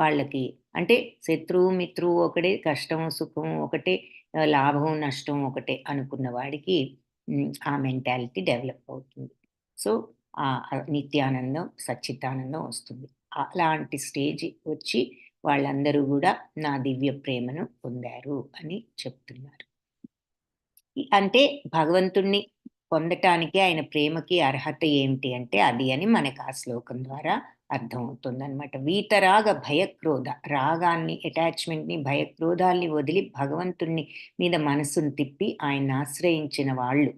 వాళ్ళకి అంటే శత్రువు మిత్రువు ఒకటే, కష్టము సుఖము ఒకటే, లాభం నష్టం ఒకటే అనుకున్న వాడికి ఆ మెంటాలిటీ డెవలప్ అవుతుంది. సో ఆ నిత్యానందం, సచ్చితానందం వస్తుంది. అలాంటి స్టేజ్ వచ్చి వాళ్ళందరూ కూడా నా దివ్య ప్రేమను పొందారు అని చెప్తున్నారు. అంటే భగవంతుణ్ణి పొందటానికి ఆయన ప్రేమకి అర్హత ఏమిటి అంటే అది అని మనకు ఆ శ్లోకం ద్వారా అర్థమవుతుంది అనమాట. వీతరాగ భయక్రోధ, రాగాన్ని, అటాచ్మెంట్ని, భయక్రోధాల్ని వదిలి భగవంతుణ్ణి మీద మనసును తిప్పి ఆయన ఆశ్రయించిన వాళ్ళు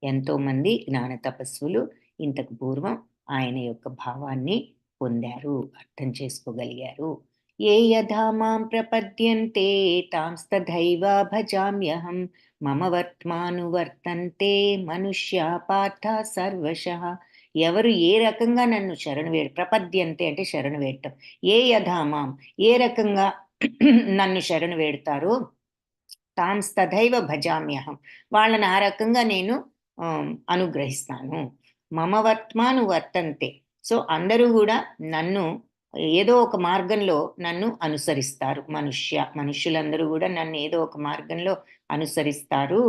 ఎంతోమంది జ్ఞాన తపస్సులు ఇంతకు పూర్వం ఆయన యొక్క భావాన్ని పొందారు, అర్థం చేసుకోగలిగారు. ఏ యథా మాం ప్రపద్యంతే తాంస్తథైవ భజామ్యహం మమ వర్త్మానువర్తంతే మనుష్య పార్థ సర్వశః. ఎవరు ఏ రకంగా నన్ను ప్రపద్యంతే అంటే శరణు వేడటం. ఏ యథా మాం, ఏ రకంగా నన్ను శరణు వేడతారో తాంస్తథైవ భజామ్యహం, వాళ్ళని ఆ రకంగా నేను అనుగ్రహిస్తాను. మమ వర్త్మాను వర్తంతే. సో అందరూ కూడా నన్ను ఏదో ఒక మార్గంలో నన్ను అనుసరిస్తారు. మనుష్యులందరూ కూడా నన్ను ఏదో ఒక మార్గంలో అనుసరిస్తారు.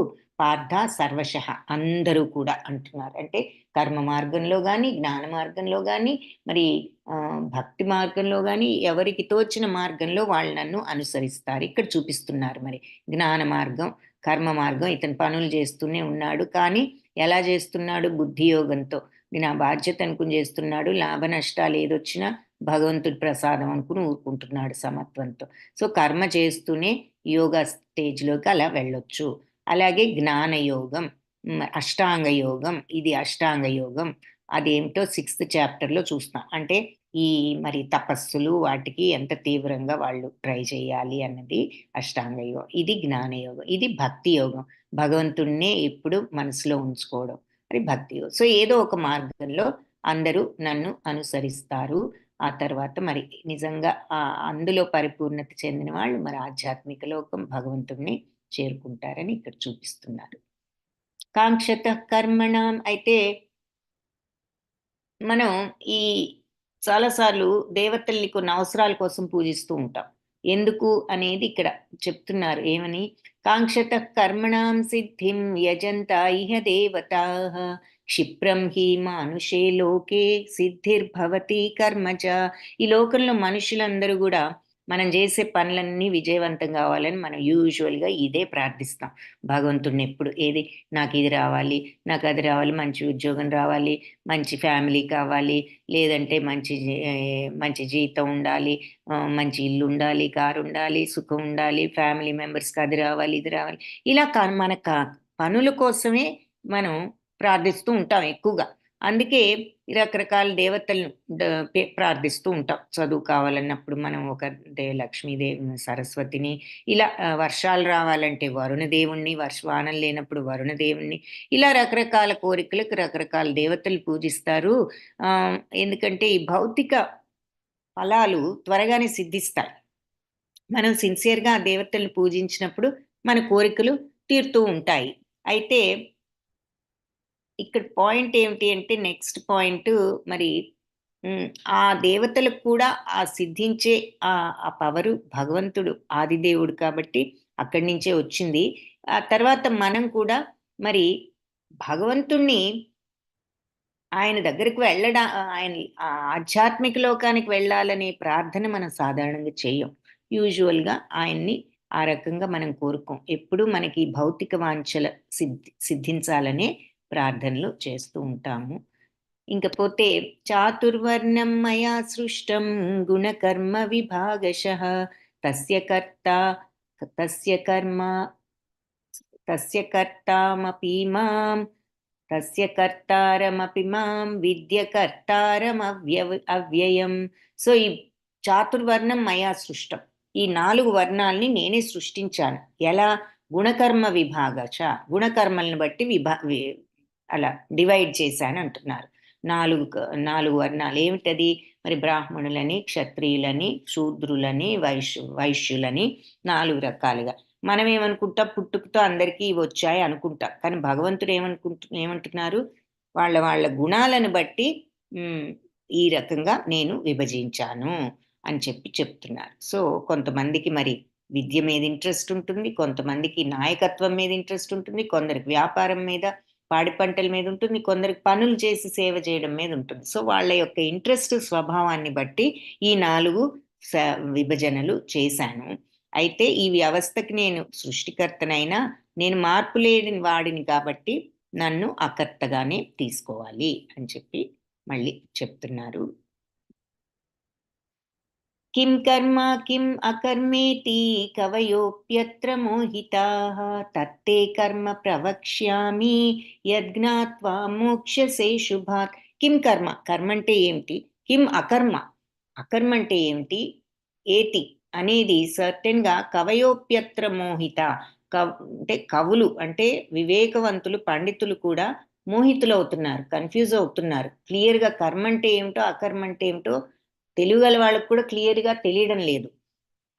పార్థ సర్వశః, అందరూ కూడా అంటున్నారు. అంటే కర్మ మార్గంలో కానీ, జ్ఞాన మార్గంలో కానీ, మరి భక్తి మార్గంలో కానీ, ఎవరికి తోచిన మార్గంలో వాళ్ళు నన్ను అనుసరిస్తారు. ఇక్కడ చూపిస్తున్నారు మరి జ్ఞాన మార్గం, కర్మ మార్గం. ఇతను పనులు చేస్తూనే ఉన్నాడు. కానీ ఎలా చేస్తున్నాడు? బుద్ధి యోగంతో. ఇది నా బాధ్యత అనుకుని చేస్తున్నాడు. లాభ నష్టాలు ఏదొచ్చినా భగవంతుడి ప్రసాదం అనుకుని ఊరుకుంటున్నాడు సమత్వంతో. సో కర్మ చేస్తూనే యోగా స్టేజ్‌లోకి అలా వెళ్ళొచ్చు. అలాగే జ్ఞాన యోగం, అష్టాంగ యోగం. ఇది అష్టాంగ యోగం. అదేంటో 6థ్ చాప్టర్‌లో చూస్తాం. అంటే ఈ మరి తపస్సులు వాటికి ఎంత తీవ్రంగా వాళ్ళు ట్రై చేయాలి అన్నది అష్టాంగ యోగం. ఇది జ్ఞాన యోగం. ఇది భక్తి యోగం. భగవంతుడినే ఎప్పుడు మనసులో ఉంచుకోవడం. అది భక్తి యోగం. సో ఏదో ఒక మార్గంలో అందరూ నన్ను అనుసరిస్తారు. ఆ తర్వాత మరి నిజంగా అందులో పరిపూర్ణత చెందిన వాళ్ళు మరి ఆధ్యాత్మిక లోకం భగవంతుడిని చేరుకుంటారని ఇక్కడ చూపిస్తున్నారు. కాంక్షత కర్మణం. అయితే మనం ఈ చాలా సార్లు దేవతల్ని కొన్ని అవసరాల కోసం పూజిస్తూ ఉంటాం. ఎందుకు అనేది ఇక్కడ చెప్తున్నారు. ఏమని? కాంక్షత కర్మణాం సిద్ధిం యజంత ఇహ దేవతాః క్షిప్రం హి మానుషే లోకే సిద్ధిర్భవతి కర్మచ. ఈ లోకంలో మనుషులందరూ కూడా మనం చేసే పనులన్నీ విజయవంతం కావాలని మనం యూజువల్‌గా ఇదే ప్రార్థిస్తాం. భగవంతుడిని ఎప్పుడు ఏది నాకు ఇది రావాలి, నాకు అది రావాలి, మంచి ఉద్యోగం రావాలి, మంచి ఫ్యామిలీ కావాలి, లేదంటే మంచి జీతం ఉండాలి, మంచి ఇల్లు ఉండాలి, కారు ఉండాలి, సుఖం ఉండాలి, ఫ్యామిలీ మెంబర్స్‌కి అది రావాలి, ఇది రావాలి. ఇలా మన పనుల కోసమే మనం ప్రార్థిస్తూ ఉంటాం ఎక్కువగా. అందుకే రకరకాల దేవతలను ప్రార్థిస్తూ ఉంటాం. చదువు కావాలన్నప్పుడు మనం ఒక లక్ష్మీదేవి, సరస్వతిని, ఇలా వర్షాలు రావాలంటే వరుణ దేవుణ్ణి, వానలు లేనప్పుడు వరుణ దేవుణ్ణి, ఇలా రకరకాల కోరికలకు రకరకాల దేవతలు పూజిస్తారు. ఎందుకంటే ఈ భౌతిక ఫలాలు త్వరగానే సిద్ధిస్తాయి. మనం సిన్సియర్‌గా ఆ దేవతలను పూజించినప్పుడు మన కోరికలు తీరుతూ ఉంటాయి. అయితే ఇక్కడ పాయింట్ ఏమిటి అంటే నెక్స్ట్ పాయింట్ మరి ఆ దేవతలకు కూడా ఆ సిద్ధించే ఆ పవరు భగవంతుడు ఆదిదేవుడు కాబట్టి అక్కడి నుంచే వచ్చింది. ఆ తర్వాత మనం కూడా మరి భగవంతుణ్ణి ఆయన దగ్గరికి ఆయన ఆధ్యాత్మిక లోకానికి వెళ్ళాలనే ప్రార్థన మనం సాధారణంగా చెయ్యం. యూజువల్‌గా ఆయన్ని ఆ రకంగా మనం కోరుకోం. ఎప్పుడూ మనకి భౌతిక వాంఛల సిద్ధించాలనే ప్రార్థనలు చేస్తూ ఉంటాము. ఇంకపోతే చాతుర్వర్ణం మయా సృష్టం గుణకర్మ విభాగశః తస్య కర్త తస్య కర్మ తస్య కర్తామపి మాం తస్య కర్తారమపి మాం విద్య అవ్యయం. సో ఈ చాతుర్వర్ణం మయా సృష్టం. ఈ 4 వర్ణాల్ని నేనే సృష్టించాను. ఎలా? గుణకర్మ విభాగచ. గుణకర్మలను బట్టి అలా డివైడ్ చేశాను అంటున్నారు. 4 వర్ణాలు ఏమిటది? మరి బ్రాహ్మణులని, క్షత్రియులని, శూద్రులని, వైశ్యులని 4 రకాలుగా. మనం ఏమనుకుంటాం? పుట్టుకతో అందరికీ వచ్చాయి అనుకుంటాం. కానీ భగవంతుడు ఏమంటున్నారు? వాళ్ళ గుణాలను బట్టి ఈ రకంగా నేను విభజించాను అని చెప్తున్నారు. సో కొంతమందికి మరి విద్య మీద ఇంట్రెస్ట్ ఉంటుంది, కొంతమందికి నాయకత్వం మీద ఇంట్రెస్ట్ ఉంటుంది, కొందరికి వ్యాపారం మీద, పాడి పంటల మీద ఉంటుంది, కొందరికి పనులు చేసి సేవ చేయడం మీద ఉంటుంది. సో వాళ్ళ యొక్క ఇంట్రెస్ట్ స్వభావాన్ని బట్టి ఈ 4 విభజనలు చేశాను. అయితే ఈ వ్యవస్థకి నేను సృష్టికర్తనైనా నేను మార్పు లేని వాడిని కాబట్టి నన్ను అకర్తగానే తీసుకోవాలి అని చెప్పి మళ్ళీ చెప్తున్నారు. కిం కర్మ కిం అకర్మేతి కవయోప్యత్ర మోహితాః తత్తే కర్మ ప్రవక్ష్యామి యజ్ఞాత్వా మోక్షసే శుభాత్. కిం కర్మ, కర్మ అంటే ఏమిటి? కిం అకర్మ, అకర్మ అంటే ఏమిటి? ఏతి అనేది సర్టెన్‌గా కవయోప్యత్ర మోహిత. అంటే కవులు అంటే వివేకవంతులు, పండితులు కూడా మోహితులవుతున్నారు, కన్‌ఫ్యూజ్ అవుతున్నారు. క్లియర్‌గా కర్మ అంటే ఏమిటో, అకర్మ అంటే ఏమిటో తెలుగుగల వాళ్ళకి కూడా క్లియర్‌గా తెలియడం లేదు.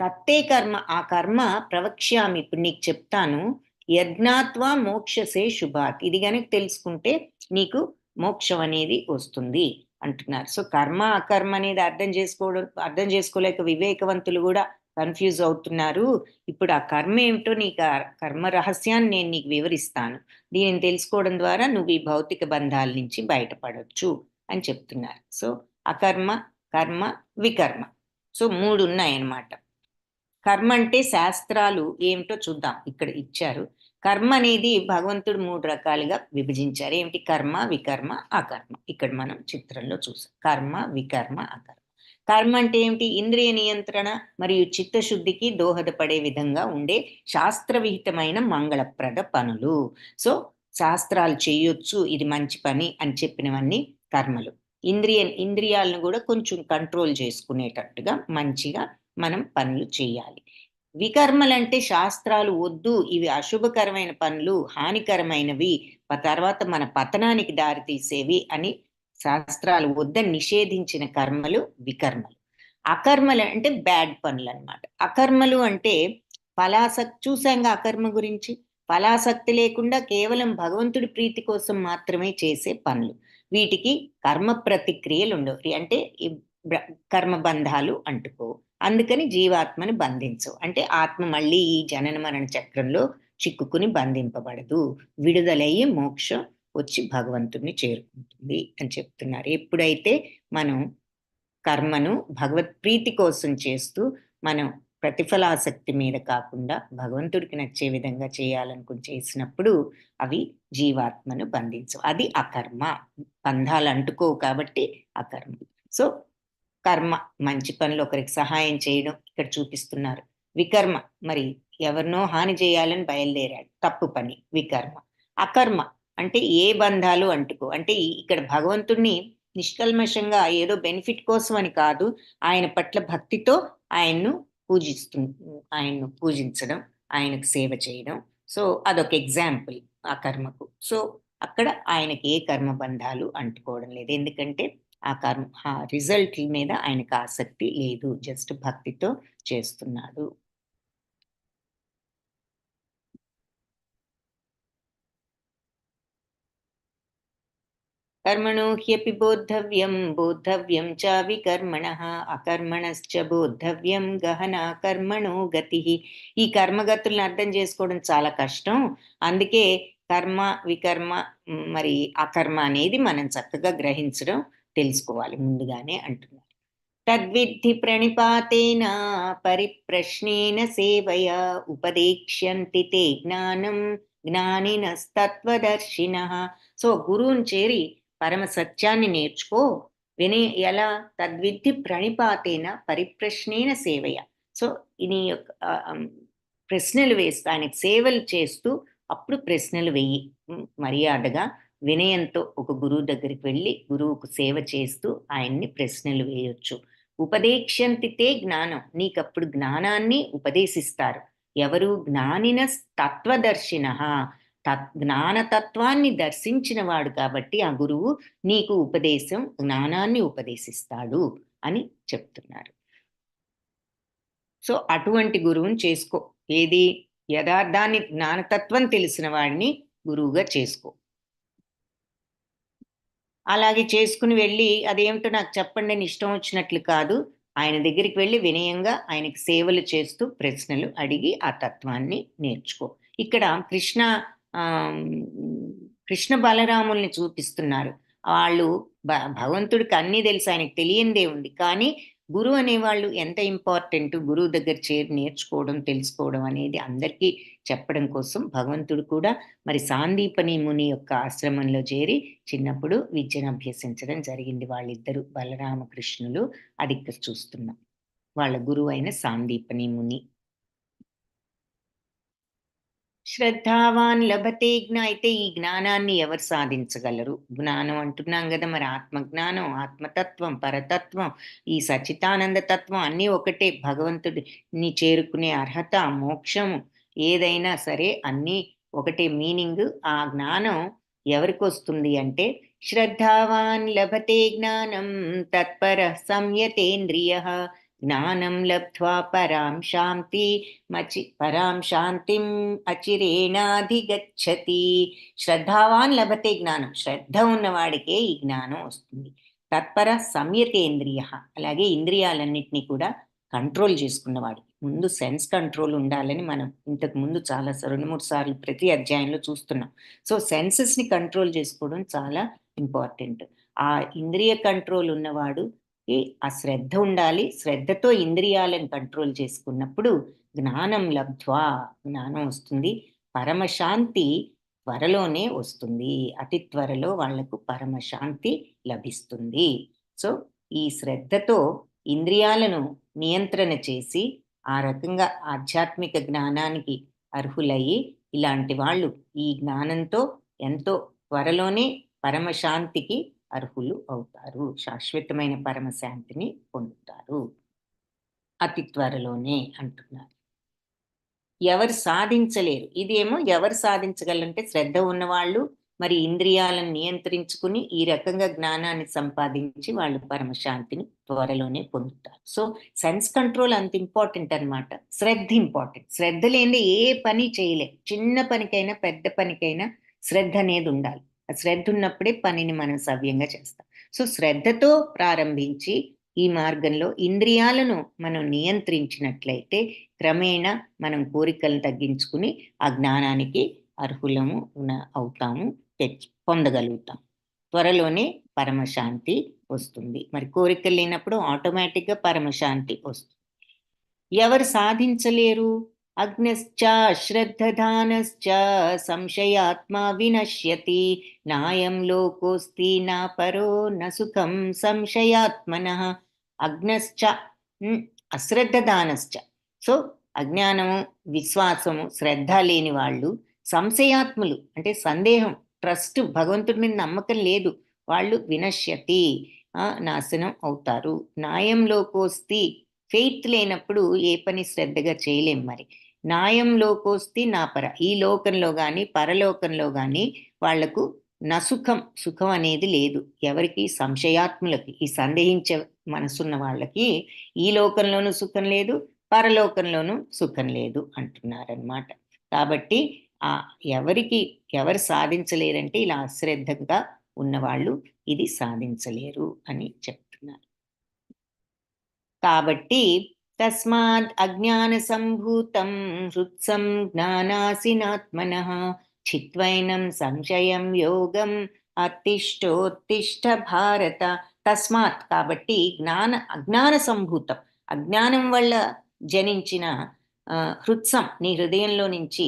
తత్తే కర్మ, ఆ కర్మ ప్రవక్ష్యామి, ఇప్పుడు నీకు చెప్తాను. యజ్ఞాత్వా మోక్షసే శుభాత్. ఇది గనుక తెలుసుకుంటే నీకు మోక్షం అనేది వస్తుంది అంటున్నారు. సో కర్మ, అకర్మ అనేది అర్థం చేసుకోలేక వివేకవంతులు కూడా కన్‌ఫ్యూజ్ అవుతున్నారు. ఇప్పుడు ఆ కర్మ ఏమిటో నీకు ఆ కర్మ రహస్యాన్ని నేను నీకు వివరిస్తాను. దీనిని తెలుసుకోవడం ద్వారా నువ్వు ఈ భౌతిక బంధాల నుంచి బయటపడొచ్చు అని చెప్తున్నారు. సో అకర్మ, కర్మ, వికర్మ. సో 3 ఉన్నాయన్నమాట. కర్మ అంటే శాస్త్రాలు ఏమిటో చూద్దాం. ఇక్కడ ఇచ్చారు. కర్మ అనేది భగవంతుడు 3 రకాలుగా విభజించారు. ఏమిటి? కర్మ, వికర్మ, అకర్మ. ఇక్కడ మనం చిత్రంలో చూసాం. కర్మ, వికర్మ, అకర్మ. కర్మ అంటే ఏమిటి? ఇంద్రియ నియంత్రణ మరియు చిత్తశుద్ధికి దోహదపడే విధంగా ఉండే శాస్త్రవిహితమైన మంగళప్రద పనులు. సో, శాస్త్రాలు చెయ్యొచ్చు, ఇది మంచి పని అని చెప్పినవన్నీ కర్మలు. ఇంద్రియాలను గూడా కొంచెం కంట్రోల్ చేసుకునేటట్టుగా మంచిగా మనం పనులు చెయ్యాలి. వికర్మలంటే శాస్త్రాలు వద్దు, ఇవి అశుభకరమైన పనులు, హానికరమైనవి, తర్వాత మన పతనానికి దారితీసేవి అని శాస్త్రాలు వద్దని నిషేధించిన కర్మలు వికర్మలు. అకర్మలు అంటే బ్యాడ్ పనులనమాట. అకర్మలు అంటే చూసాంగా అకర్మ గురించి. ఫలాసక్తి లేకుండా కేవలం భగవంతుడి ప్రీతి కోసం మాత్రమే చేసే పనులు. వీటికి కర్మ ప్రతిక్రియలుండవు. అంటే ఈ కర్మబంధాలు అంటుకోవు. అందుకని జీవాత్మని బంధించవు. అంటే ఆత్మ మళ్ళీ ఈ జనన మరణ చక్రంలో చిక్కుకుని బంధింపబడదు. విడుదలయ్యి మోక్షం వచ్చి భగవంతుడిని చేరుకుంటుంది అని చెప్తున్నారు. ఎప్పుడైతే మనం కర్మను భగవత్ ప్రీతి కోసం చేస్తూ, మనం ప్రతిఫలాసక్తి మీద కాకుండా భగవంతుడికి నచ్చే విధంగా చేయాలనుకుని చేసినప్పుడు అవి జీవాత్మను బంధించవు. అది అకర్మ. బంధాలు అంటుకోవు కాబట్టి అకర్మ. సో, కర్మ మంచి పనులు, ఒకరికి సహాయం చేయడం ఇక్కడ చూపిస్తున్నారు. వికర్మ మరి ఎవరినో హాని చేయాలని బయలుదేరాడు, తప్పు పని, వికర్మ. అకర్మ అంటే ఏ బంధాలు అంటుకో. అంటే ఇక్కడ భగవంతుణ్ణి నిష్కల్మషంగా ఏదో బెనిఫిట్ కోసం అని కాదు, ఆయన పట్ల భక్తితో ఆయన్ను ఆయన్ను పూజించడం, ఆయనకు సేవ చేయడం. సో అదొక ఎగ్జాంపుల్ ఆ కర్మకు. సో అక్కడ ఆయనకి ఏ కర్మ బంధాలు అంటుకోవడం లేదు. ఎందుకంటే ఆ రిజల్ట్ మీద ఆయనకు ఆసక్తి లేదు. జస్ట్ భక్తితో చేస్తున్నాడు. కర్మణో హ్యపి బోద్ధవ్యం, బోద్ధవ్యం చ వికర్మణః, అకర్మణశ్చ బోద్ధవ్యం గహనా కర్మణో గతి. ఈ కర్మగతులను అర్థం చేసుకోవడం చాలా కష్టం. అందుకే కర్మ, వికర్మ, మరి అకర్మ అనేది మనం చక్కగా గ్రహించడం, తెలుసుకోవాలి ముందుగానే అంటున్నారు. తద్విద్ధి ప్రణిపాతేన పరిప్రశ్నేన సేవయా ఉపదేక్ష్యంతి తే జ్ఞానం జ్ఞానినస్తత్వదర్శినః. సో గురువుని చేరి పరమ సత్యాన్ని నేర్చుకో. విని ఎలా? తద్విద్ధి ప్రణిపాతేన పరిప్రశ్నేన సేవయ. సో ఇది ప్రశ్నలు వేస్తూ, ఆయనకు సేవలు చేస్తూ అప్పుడు ప్రశ్నలు వెయ్యి. మర్యాదగా వినయంతో ఒక గురువు దగ్గరికి వెళ్ళి గురువుకు సేవ చేస్తూ ఆయన్ని ప్రశ్నలు వేయొచ్చు. ఉపదేక్ష్యంతితే జ్ఞానం. నీకప్పుడు జ్ఞానాన్ని ఉపదేశిస్తారు. ఎవరు? జ్ఞానిన తత్వదర్శిన. జ్ఞానతత్వాన్ని దర్శించిన వాడు కాబట్టి ఆ గురువు నీకు జ్ఞానాన్ని ఉపదేశిస్తాడు అని చెప్తున్నారు. సో అటువంటి గురువుని చేసుకో. ఏది? యథార్థాన్ని, జ్ఞానతత్వం తెలిసిన వాడిని గురువుగా చేసుకో. అలాగే చేసుకుని వెళ్ళి అదేమిటో నాకు చెప్పండి అని ఇష్టం వచ్చినట్లు కాదు. ఆయన దగ్గరికి వెళ్ళి వినయంగా ఆయనకి సేవలు చేస్తూ ప్రశ్నలు అడిగి ఆ తత్వాన్ని నేర్చుకో. ఇక్కడ ఆహ్, కృష్ణ బలరాముల్ని చూపిస్తున్నారు. వాళ్ళు భగవంతుడికి అన్నీ తెలుసు, ఆయనకి తెలియనిదే ఉంది. కానీ గురువు అనేవాళ్ళు ఎంత ఇంపార్టెంట్, గురువు దగ్గర చేరి నేర్చుకోవడం, తెలుసుకోవడం అనేది అందరికీ చెప్పడం కోసం భగవంతుడు కూడా మరి సాందీపని ముని యొక్క ఆశ్రమంలో చేరి చిన్నప్పుడు విద్యను అభ్యసించడం జరిగింది. వాళ్ళిద్దరూ బలరామకృష్ణులు. అది ఇక్కడ చూస్తున్నాం. వాళ్ళ గురువు అయిన సాందీపని ముని. శ్రద్ధావాన్ లభతే అయితే ఈ జ్ఞానాన్ని ఎవరు సాధించగలరు? జ్ఞానం అంటున్నాం గదా! మరి ఆత్మజ్ఞానం, ఆత్మతత్వం, పరతత్వం, ఈ సచ్చిదానంద తత్వం అన్నీ ఒకటే. భగవంతుడిని చేరుకునే అర్హత, మోక్షము ఏదైనా సరే అన్నీ ఒకటే మీనింగ్. ఆ జ్ఞానం ఎవరికొస్తుంది అంటే, శ్రద్ధావాన్ లభతే జ్ఞానం తత్పరః సంయతేంద్రియః జ్ఞానం లబ్ధ్వా పరాం శాంతిం అచిరేణాధిగచ్చతి. శ్రద్ధావాన్ లభతే జ్ఞానం. శ్రద్ధ ఉన్నవాడికే ఈ జ్ఞానం వస్తుంది. తత్పర సంయతేంద్రియ. అలాగే ఇంద్రియాలన్నింటినీ కూడా కంట్రోల్ చేసుకున్నవాడు. ముందు సెన్స్ కంట్రోల్ ఉండాలని మనం ఇంతకు ముందు చాలా 2-3 సార్లు ప్రతి అధ్యాయంలో చూస్తున్నాం. సో సెన్సెస్ని కంట్రోల్ చేసుకోవడం చాలా ఇంపార్టెంట్. ఆ ఇంద్రియ కంట్రోల్ ఉన్నవాడు ఆ శ్రద్ధ ఉండాలి. శ్రద్ధతో ఇంద్రియాలను కంట్రోల్ చేసుకున్నప్పుడు జ్ఞానం లబ్ధ్వా, జ్ఞానం వస్తుంది. పరమశాంతి త్వరలోనే వస్తుంది. అతి త్వరలో వాళ్లకు పరమశాంతి లభిస్తుంది. సో ఈ శ్రద్ధతో ఇంద్రియాలను నియంత్రణ చేసి ఆ రకంగా ఆధ్యాత్మిక జ్ఞానానికి అర్హులయ్యి ఇలాంటి వాళ్ళు ఈ జ్ఞానంతో ఎంతో త్వరలోనే పరమశాంతికి అర్హులు అవుతారు. శాశ్వతమైన పరమశాంతిని పొందుతారు అతి త్వరలోనే అంటున్నారు. ఎవరు సాధించలేరు. ఇదేమో ఎవరు సాధించగలంటే శ్రద్ధ ఉన్నవాళ్ళు మరి ఇంద్రియాలను నియంత్రించుకుని ఈ రకంగా జ్ఞానాన్ని సంపాదించి వాళ్ళు పరమశాంతిని త్వరలోనే పొందుతారు. సో సెన్స్ కంట్రోల్ అంత ఇంపార్టెంట్ అన్నమాట. శ్రద్ధ ఇంపార్టెంట్. శ్రద్ధ లేనిదే ఏ పని చేయలేం. చిన్న పనికైనా పెద్ద పనికైనా శ్రద్ధ అనేది ఉండాలి. ఆ శ్రద్ధ ఉన్నప్పుడే పనిని మనం సవ్యంగా చేస్తాం. సో శ్రద్ధతో ప్రారంభించి ఈ మార్గంలో ఇంద్రియాలను మనం నియంత్రించినట్లయితే క్రమేణా మనం కోరికలను తగ్గించుకుని ఆ జ్ఞానానికి అర్హులము అవుతాము, పొందగలుగుతాం. త్వరలోనే పరమశాంతి వస్తుంది. మరి కోరికలు లేనప్పుడు ఆటోమేటిక్గా పరమశాంతి వస్తుంది. ఎవరు సాధించలేరు? అగ్నశ్చ శ్రద్ధధానశ్చ సంశయాత్మ వినశ్యతి నాయం లోకోస్తి నా పరో న సుఖం సంశయాత్మనః. అగ్నశ్చ అశ్రద్ధదానశ్చ. సో అజ్ఞానము, విశ్వాసము, శ్రద్ధ లేని వాళ్ళు సంశయాత్ములు అంటే సందేహం, ట్రస్ట్, భగవంతుడి మీద నమ్మకం లేదు, వాళ్ళు వినశ్యతి నాశనం అవుతారు. న్యాయంలోకోస్తి ఫెయిత్ లేనప్పుడు ఏ పని శ్రద్ధగా చేయలేం. మరి న్యాయంలోకోస్తి నా పర, ఈ లోకంలో కానీ పరలోకంలో కానీ వాళ్లకు నసుఖం, సుఖం అనేది లేదు. ఎవరికి? సంశయాత్ములకి, ఈ సందేహించే మనసున్న వాళ్ళకి ఈ లోకంలోనూ సుఖం లేదు, పరలోకంలోనూ సుఖం లేదు అంటున్నారన్నమాట. కాబట్టి ఎవరు సాధించలేరంటే ఇలా అశ్రద్ధగా ఉన్నవాళ్ళు ఇది సాధించలేరు అని చెప్తున్నారు. కాబట్టి తస్మాత్ అజ్ఞాన సంభూతం హృత్సం జ్ఞానాసినాత్మనః చిత్వైనం సంశయం యోగం అతిష్టోత్తిష్ట భారత. తస్మాత్ కాబట్టి అజ్ఞాన సంభూతం, అజ్ఞానం వల్ల జనించిన హృత్సం, నీ హృదయంలో నుంచి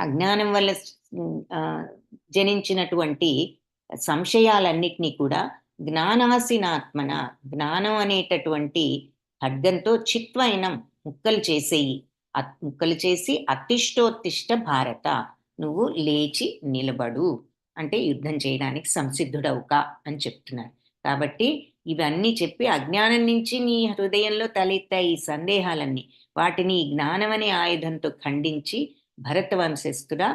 అజ్ఞానం వల్ల జనించినటువంటి సంశయాలన్నిటినీ కూడా జ్ఞానాసినాత్మన, జ్ఞానం అనేటటువంటి ఖడ్గంతో చిత్వైనం ముక్కలు చేసేయి. ముక్కలు చేసి అతిష్టోత్తిష్ట భారత, నువ్వు లేచి నిలబడు అంటే యుద్ధం చేయడానికి సంసిద్ధుడవుకా అని చెప్తున్నారు. కాబట్టి ఇవన్నీ చెప్పి అజ్ఞానం నుంచి నీ హృదయంలో తలెత్తాయి ఈ సందేహాలన్నీ, వాటిని ఈ జ్ఞానం అనే ఆయుధంతో ఖండించి భరత వంశస్థుడా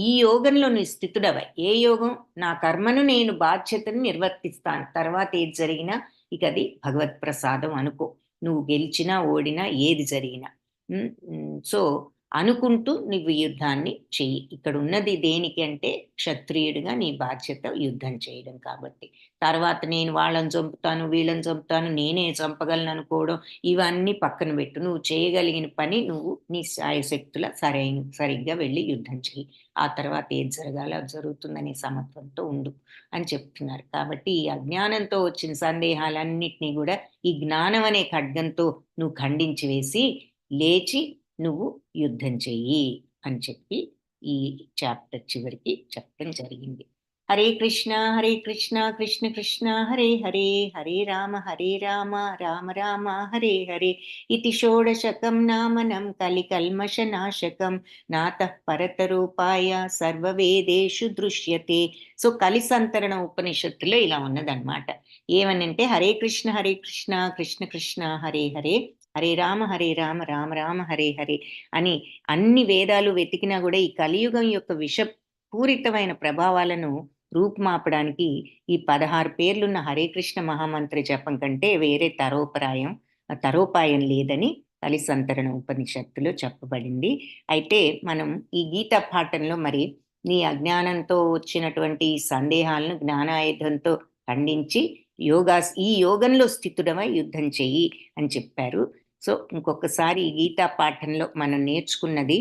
ఈ యోగంలో నువ్వు స్థితుడవై, ఏ యోగం? నా కర్మను నేను బాధ్యతను నిర్వర్తిస్తాను, తర్వాత ఏది జరిగినా ఇక అది భగవత్ ప్రసాదం అనుకో, నువ్వు గెలిచినా ఓడినా ఏది జరిగినా. సో అనుకుంటూ నువ్వు యుద్ధాన్ని చెయ్యి. ఇక్కడ ఉన్నది దేనికి అంటే క్షత్రియుడిగా నీ బాధ్యత యుద్ధం చేయడం. కాబట్టి తర్వాత నేను వాళ్ళని చంపుతాను, వీళ్ళని చంపుతాను, నేనే చంపగలను అనుకోవడం ఇవన్నీ పక్కన పెట్టు. నువ్వు చేయగలిగిన పని నువ్వు నీ శాయశక్తుల సరిగ్గా వెళ్ళి యుద్ధం చెయ్యి. ఆ తర్వాత ఏది జరగాలో అది జరుగుతుందనే సమత్వంతో ఉండు అని చెప్తున్నారు. కాబట్టి ఈ అజ్ఞానంతో వచ్చిన సందేహాలన్నిటినీ కూడా ఈ జ్ఞానం అనే ఖడ్గంతో నువ్వు ఖండించి వేసి లేచి నువ్వు యుద్ధం చెయ్యి అని చెప్పి ఈ చాప్టర్ చివరికి చెప్పడం జరిగింది. హరే కృష్ణ కృష్ణ కృష్ణ హరే హరే, హరే రామ రామ రామ హరే హరే. ఇది షోడశకం నామనం కలికల్మషనాశకం నాతః పరతరూపాయ సర్వవేదేషు దృశ్యతే. సో కలిసంతరణ ఉపనిషత్తులో ఇలా ఉన్నదన్నమాట. ఏమనంటే హరే కృష్ణ కృష్ణ కృష్ణ హరే హరే, హరే రామ రామ రామ హరే హరే అని అన్ని వేదాలు వెతికినా కూడా ఈ కలియుగం యొక్క విషపూరితమైన ప్రభావాలను రూపుమాపడానికి ఈ 16 పేర్లున్న హరే కృష్ణ మహామంత్ర జపం కంటే వేరే తరోపాయం లేదని కలిసంతరణ ఉపనిషత్తులో చెప్పబడింది. అయితే మనం ఈ గీతా పాఠంలో మరి నీ అజ్ఞానంతో వచ్చినటువంటి సందేహాలను జ్ఞానాయుధంతో ఖండించి ఈ యోగంలో స్థితుడమై యుద్ధం చెయ్యి అని చెప్పారు. సో ఇంకొకసారి ఈ గీతా పాఠంలో మనం నేర్చుకున్నది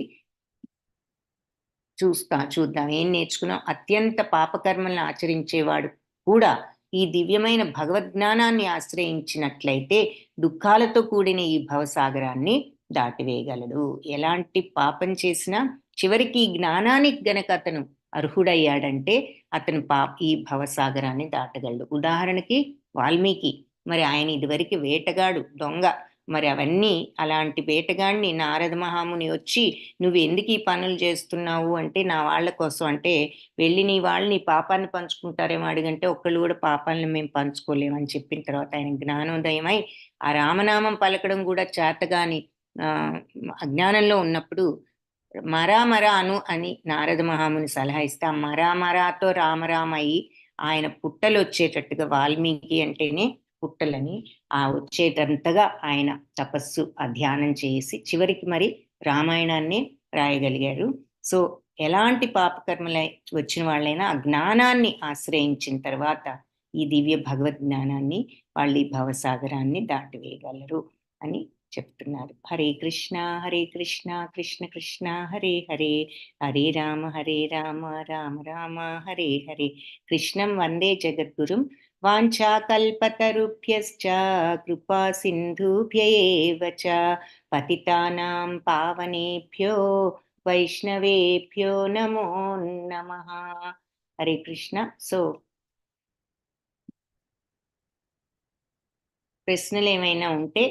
చూద్దాం. ఏం నేర్చుకున్నాం? అత్యంత పాపకర్మలను ఆచరించేవాడు కూడా ఈ దివ్యమైన భగవద్జ్ఞానాన్ని ఆశ్రయించినట్లయితే దుఃఖాలతో కూడిన ఈ భవసాగరాన్ని దాటివేయగలడు. ఎలాంటి పాపం చేసినా చివరికి ఈ జ్ఞానానికి గనక అతను అర్హుడయ్యాడంటే అతను ఈ భవసాగరాన్ని దాటగలడు. ఉదాహరణకి వాల్మీకి, మరి ఆయన ఇదివరకు వేటగాడు, దొంగ. మరి అవన్నీ అలాంటి వేటగాడిని నారద మహాముని వచ్చి నువ్వు ఎందుకు ఈ పనులు చేస్తున్నావు అంటే నా వాళ్ళ కోసం అంటే వెళ్ళి నీ వాళ్ళు నీ పాపాన్ని పంచుకుంటారేమో అడిగంటే ఒక్కళ్ళు కూడా పాపాలను మేము పంచుకోలేమని చెప్పిన తర్వాత ఆయన జ్ఞానోదయమై ఆ రామనామం పలకడం కూడా చేతగాని ఆ అజ్ఞానంలో ఉన్నప్పుడు మరా మరా అను అని నారద మహాముని సలహా ఇస్తే ఆ మరా మరాతో రామరామ అయి ఆయన పుట్టలు వచ్చేటట్టుగా వాల్మీకి అంటేనే పుట్టలని ఆ వచ్చేటంతగా ఆయన తపస్సు ఆ ధ్యానం చేసి చివరికి మరి రామాయణాన్ని రాయగలిగారు. సో ఎలాంటి పాపకర్మలు వచ్చిన వాళ్ళైనా ఆ జ్ఞానాన్ని ఆశ్రయించిన తర్వాత ఈ దివ్య భగవద్ జ్ఞానాన్ని వాళ్ళు ఈ భవసాగరాన్ని దాటివేయగలరు అని చెప్తున్నారు. హరే కృష్ణ కృష్ణ కృష్ణ హరే హరే, హరే రామ రామ రామ హరే హరే. కృష్ణం వందే జగద్గురుం వాంఛాకల్పతరుభ్యశ్చ కృపా సింధుభ్య ఏవ చ పతితానాం పావనేభ్యో వైష్ణవేభ్యో నమో నమః. హరే కృష్ణ. సో ప్రశ్నలు ఏమైనా ఉంటే